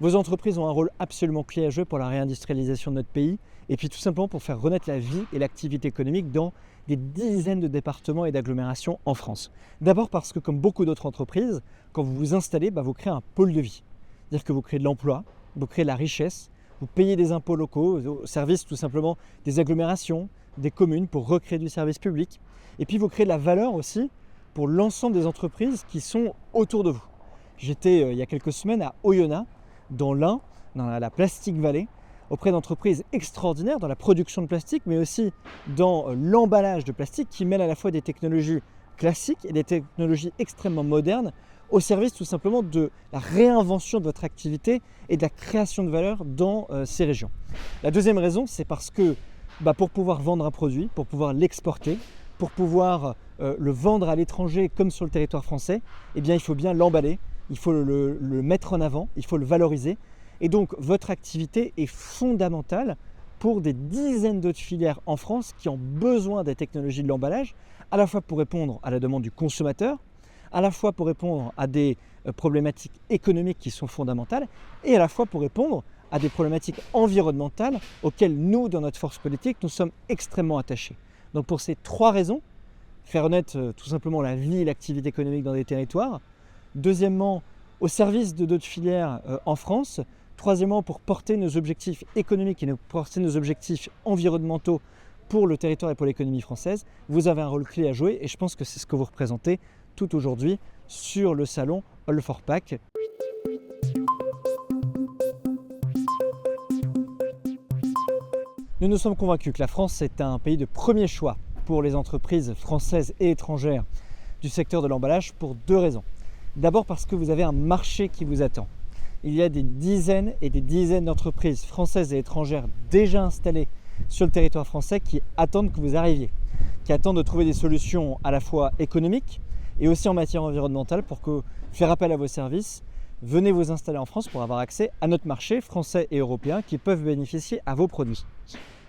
Vos entreprises ont un rôle absolument clé à jouer pour la réindustrialisation de notre pays et puis tout simplement pour faire renaître la vie et l'activité économique dans des dizaines de départements et d'agglomérations en France. D'abord parce que comme beaucoup d'autres entreprises, quand vous vous installez, vous créez un pôle de vie. C'est-à-dire que vous créez de l'emploi, vous créez de la richesse, vous payez des impôts locaux au service tout simplement des agglomérations, des communes pour recréer du service public. Et puis vous créez de la valeur aussi pour l'ensemble des entreprises qui sont autour de vous. J'étais il y a quelques semaines à Oyonnax, dans l'Ain, dans la Plastic Valley, auprès d'entreprises extraordinaires dans la production de plastique, mais aussi dans l'emballage de plastique qui mêle à la fois des technologies classiques et des technologies extrêmement modernes au service tout simplement de la réinvention de votre activité et de la création de valeur dans ces régions. La deuxième raison, c'est parce que pour pouvoir vendre un produit, pour pouvoir l'exporter, pour pouvoir le vendre à l'étranger comme sur le territoire français, il faut bien l'emballer, il faut le mettre en avant, il faut le valoriser. Et donc votre activité est fondamentale pour des dizaines d'autres filières en France qui ont besoin des technologies de l'emballage, à la fois pour répondre à la demande du consommateur, à la fois pour répondre à des problématiques économiques qui sont fondamentales et à la fois pour répondre à des problématiques environnementales auxquelles nous, dans notre force politique, nous sommes extrêmement attachés. Donc pour ces trois raisons, faire renaître tout simplement la vie et l'activité économique dans des territoires. Deuxièmement, au service de d'autres filières en France. Troisièmement, pour porter nos objectifs économiques et porter nos objectifs environnementaux pour le territoire et pour l'économie française, vous avez un rôle clé à jouer et je pense que c'est ce que vous représentez tout aujourd'hui sur le salon All for Pack. Nous sommes convaincus que la France est un pays de premier choix pour les entreprises françaises et étrangères du secteur de l'emballage pour deux raisons. D'abord parce que vous avez un marché qui vous attend. Il y a des dizaines et des dizaines d'entreprises françaises et étrangères déjà installées sur le territoire français qui attendent que vous arriviez, qui attendent de trouver des solutions à la fois économiques et aussi en matière environnementale pour faire appel à vos services. Venez vous installer en France pour avoir accès à notre marché français et européen qui peuvent bénéficier à vos produits.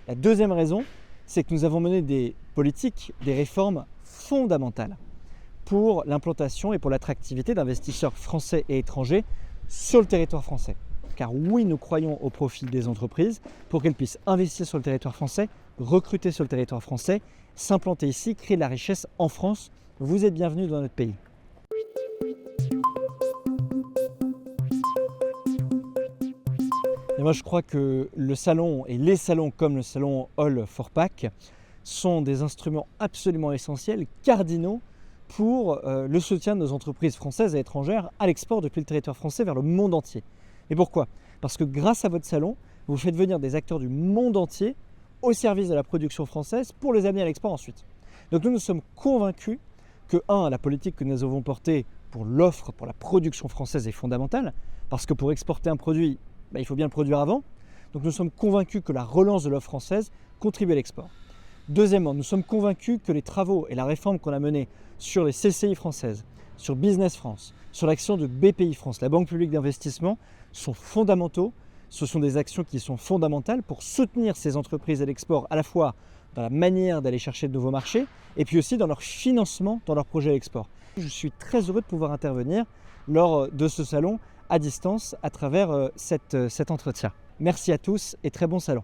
La deuxième raison, c'est que nous avons mené des politiques, des réformes fondamentales pour l'implantation et pour l'attractivité d'investisseurs français et étrangers sur le territoire français. Car oui, nous croyons au profil des entreprises pour qu'elles puissent investir sur le territoire français, recruter sur le territoire français, s'implanter ici, créer de la richesse en France. Vous êtes bienvenus dans notre pays. Et moi, je crois que le salon et les salons comme le salon All for Pack sont des instruments absolument essentiels, cardinaux, pour le soutien de nos entreprises françaises et étrangères à l'export depuis le territoire français vers le monde entier. Et pourquoi? Parce que grâce à votre salon, vous faites venir des acteurs du monde entier au service de la production française pour les amener à l'export ensuite. Donc nous sommes convaincus que, la politique que nous avons portée pour l'offre, pour la production française est fondamentale, parce que pour exporter un produit, il faut bien le produire avant. Donc nous sommes convaincus que la relance de l'offre française contribue à l'export. Deuxièmement, nous sommes convaincus que les travaux et la réforme qu'on a menée sur les CCI françaises, sur Business France, sur l'action de BPI France, la Banque publique d'investissement, sont fondamentaux. Ce sont des actions qui sont fondamentales pour soutenir ces entreprises à l'export, à la fois dans la manière d'aller chercher de nouveaux marchés et puis aussi dans leur financement, dans leurs projets à l'export. Je suis très heureux de pouvoir intervenir lors de ce salon à distance à travers cet entretien. Merci à tous et très bon salon.